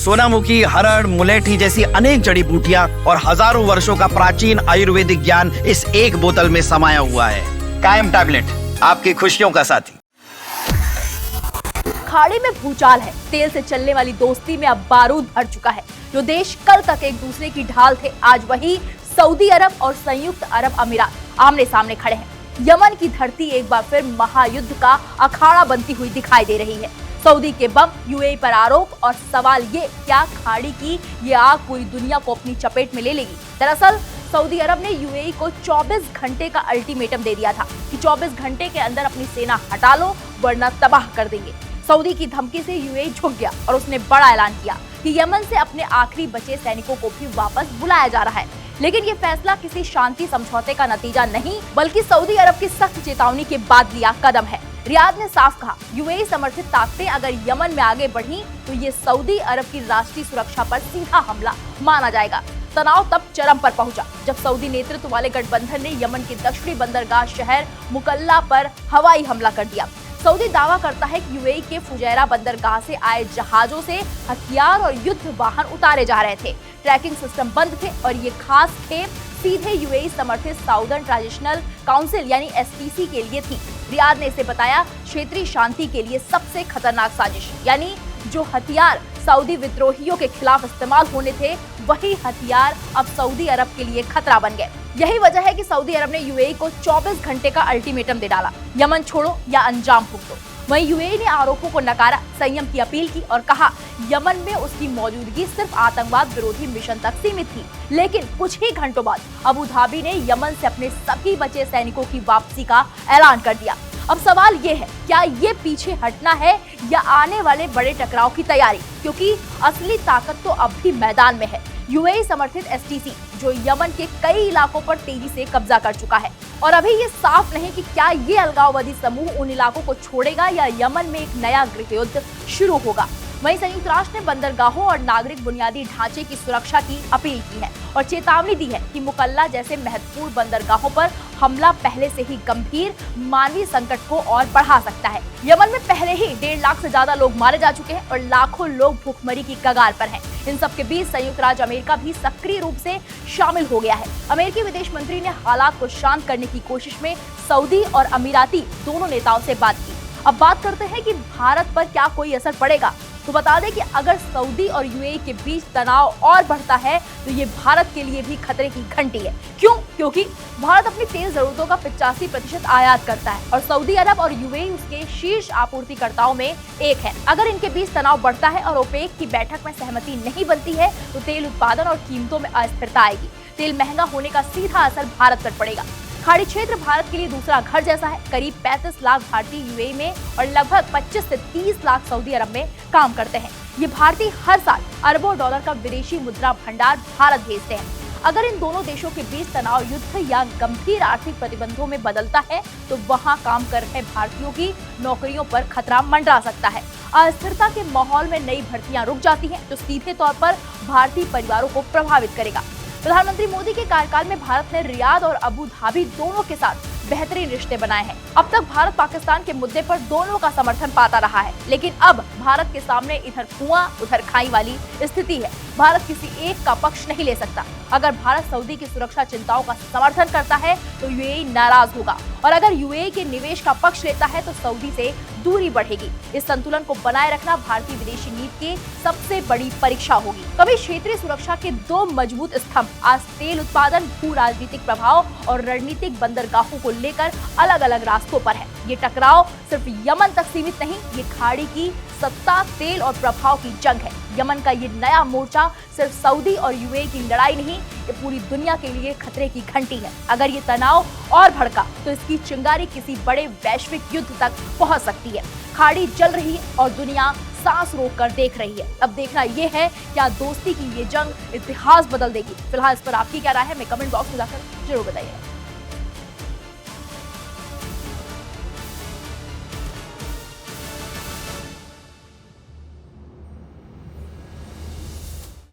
सोनामुखी, हरड़, मुलेठी जैसी अनेक जड़ी बूटियां और हजारों वर्षों का प्राचीन आयुर्वेदिक ज्ञान इस एक बोतल में समाया हुआ है। कायम टैबलेट, आपकी खुशियों का साथी। खाड़ी में भूचाल है, तेल से चलने वाली दोस्ती में अब बारूद भर चुका है। जो देश कल तक एक दूसरे की ढाल थे, आज वही सऊदी अरब और संयुक्त अरब अमीरात आमने सामने खड़े हैं। यमन की धरती एक बार फिर महायुद्ध का अखाड़ा बनती हुई दिखाई दे रही है। सऊदी के बम, यूएई पर आरोप और सवाल ये, क्या खाड़ी की ये आग पूरी दुनिया को अपनी चपेट में ले लेगी? दरअसल सऊदी अरब ने यूएई को 24 घंटे का अल्टीमेटम दे दिया था कि 24 घंटे के अंदर अपनी सेना हटा लो वरना तबाह कर देंगे। सऊदी की धमकी से यूएई झुक गया और उसने बड़ा ऐलान किया कि यमन से अपने आखिरी बचे सैनिकों को भी वापस बुलाया जा रहा है। लेकिन ये फैसला किसी शांति समझौते का नतीजा नहीं, बल्कि सऊदी अरब की सख्त चेतावनी के बाद लिया कदम है। रियाद ने साफ कहा, यूएई समर्थित ताकतें अगर यमन में आगे बढ़ी तो ये सऊदी अरब की राष्ट्रीय सुरक्षा पर सीधा हमला माना जाएगा। तनाव तब चरम पर पहुंचा जब सऊदी नेतृत्व वाले गठबंधन ने यमन के दक्षिणी बंदरगाह शहर मुकल्ला पर हवाई हमला कर दिया। सऊदी दावा करता है कि यूएई के फुजैरा बंदरगाह से आए जहाजों से हथियार और युद्ध वाहन उतारे जा रहे थे। ट्रैकिंग सिस्टम बंद थे और ये खास खेप सीधे यूएई समर्थित साउदर्न ट्रांजिशनल काउंसिल यानी एसटीसी के लिए थी। रियाद ने इसे बताया क्षेत्रीय शांति के लिए सबसे खतरनाक साजिश, यानी जो हथियार सऊदी विद्रोहियों के खिलाफ इस्तेमाल होने थे, वही हथियार अब सऊदी अरब के लिए खतरा बन गए। यही वजह है कि सऊदी अरब ने यूएई को 24 घंटे का अल्टीमेटम दे डाला, यमन छोड़ो या अंजाम भुगतो। वहीं यूएई ने आरोपों को नकारा, संयम की अपील की और कहा यमन में उसकी मौजूदगी सिर्फ आतंकवाद विरोधी मिशन तक सीमित थी। लेकिन कुछ ही घंटों बाद अबू धाबी ने यमन से अपने सभी बचे सैनिकों की वापसी का ऐलान कर दिया। अब सवाल ये है, क्या ये पीछे हटना है या आने वाले बड़े टकराव की तैयारी? क्योंकि असली ताकत तो अब भी मैदान में है। यूएई समर्थित एसटीसी जो यमन के कई इलाकों पर तेजी से कब्जा कर चुका है और अभी ये साफ नहीं कि क्या ये अलगाववादी समूह उन इलाकों को छोड़ेगा या यमन में एक नया गृह युद्ध शुरू होगा। वहीं संयुक्त राष्ट्र ने बंदरगाहों और नागरिक बुनियादी ढांचे की सुरक्षा की अपील की है और चेतावनी दी है कि मुकल्ला जैसे महत्वपूर्ण बंदरगाहों पर हमला पहले से ही गंभीर मानवीय संकट को और बढ़ा सकता है। यमन में पहले ही 1.5 लाख से ज्यादा लोग मारे जा चुके हैं और लाखों लोग भूखमरी की कगार पर हैं। इन सब के बीच संयुक्त राज्य अमेरिका भी सक्रिय रूप से शामिल हो गया है। अमेरिकी विदेश मंत्री ने हालात को शांत करने की कोशिश में सऊदी और अमीराती दोनों नेताओं से बात की। अब बात करते हैं कि भारत पर क्या कोई असर पड़ेगा। तो बता दें कि अगर सऊदी और यूएई के बीच तनाव और बढ़ता है तो ये भारत के लिए भी खतरे की घंटी है। क्यों? क्योंकि भारत अपनी तेल जरूरतों का 85% आयात करता है और सऊदी अरब और यूएई उसके शीर्ष आपूर्तिकर्ताओं में एक है। अगर इनके बीच तनाव बढ़ता है और ओपेक की बैठक में सहमति नहीं बनती है तो तेल उत्पादन और कीमतों में अस्थिरता आएगी। तेल महंगा होने का सीधा असर भारत पर पड़ेगा। खाड़ी क्षेत्र भारत के लिए दूसरा घर जैसा है। करीब 35 लाख भारतीय यूएई में और लगभग 25 से 30 लाख सऊदी अरब में काम करते हैं। ये भारतीय हर साल अरबों डॉलर का विदेशी मुद्रा भंडार भारत भेजते हैं। अगर इन दोनों देशों के बीच तनाव युद्ध या गंभीर आर्थिक प्रतिबंधों में बदलता है तो वहां काम कर रहे भारतीयों की नौकरियों पर खतरा मंडरा सकता है। अस्थिरता के माहौल में नई भर्तियां रुक जाती हैं, जो सीधे तौर पर भारतीय परिवारों को प्रभावित करेगा। प्रधानमंत्री मोदी के कार्यकाल में भारत ने रियाद और अबू धाबी दोनों के साथ बेहतरीन रिश्ते बनाए हैं। अब तक भारत पाकिस्तान के मुद्दे पर दोनों का समर्थन पाता रहा है, लेकिन अब भारत के सामने इधर कुआं उधर खाई वाली स्थिति है। भारत किसी एक का पक्ष नहीं ले सकता। अगर भारत सऊदी की सुरक्षा चिंताओं का समर्थन करता है तो यूएई नाराज होगा और अगर यूएई के निवेश का पक्ष लेता है तो सऊदी से दूरी बढ़ेगी। इस संतुलन को बनाए रखना भारतीय विदेशी नीति की सबसे बड़ी परीक्षा होगी। कभी क्षेत्रीय सुरक्षा के दो मजबूत स्तंभ आज तेल उत्पादन, भू राजनीतिक प्रभाव और रणनीतिक बंदरगाहों को लेकर अलग अलग रास्तों पर है। ये टकराव सिर्फ यमन तक सीमित नहीं, ये खाड़ी की सत्ता, तेल और प्रभाव की जंग है। यमन का ये नया मोर्चा सिर्फ सऊदी और यूएई की लड़ाई नहीं, ये पूरी दुनिया के लिए खतरे की घंटी है। अगर ये तनाव और भड़का तो इसकी चिंगारी किसी बड़े वैश्विक युद्ध तक पहुंच सकती है। खाड़ी जल रही है और दुनिया सांस रोक कर देख रही है। अब देखना ये है क्या दोस्ती की ये जंग इतिहास बदल देगी। फिलहाल इस पर आपकी क्या राय है, मैं कमेंट बॉक्स में जाकर जरूर बताइए।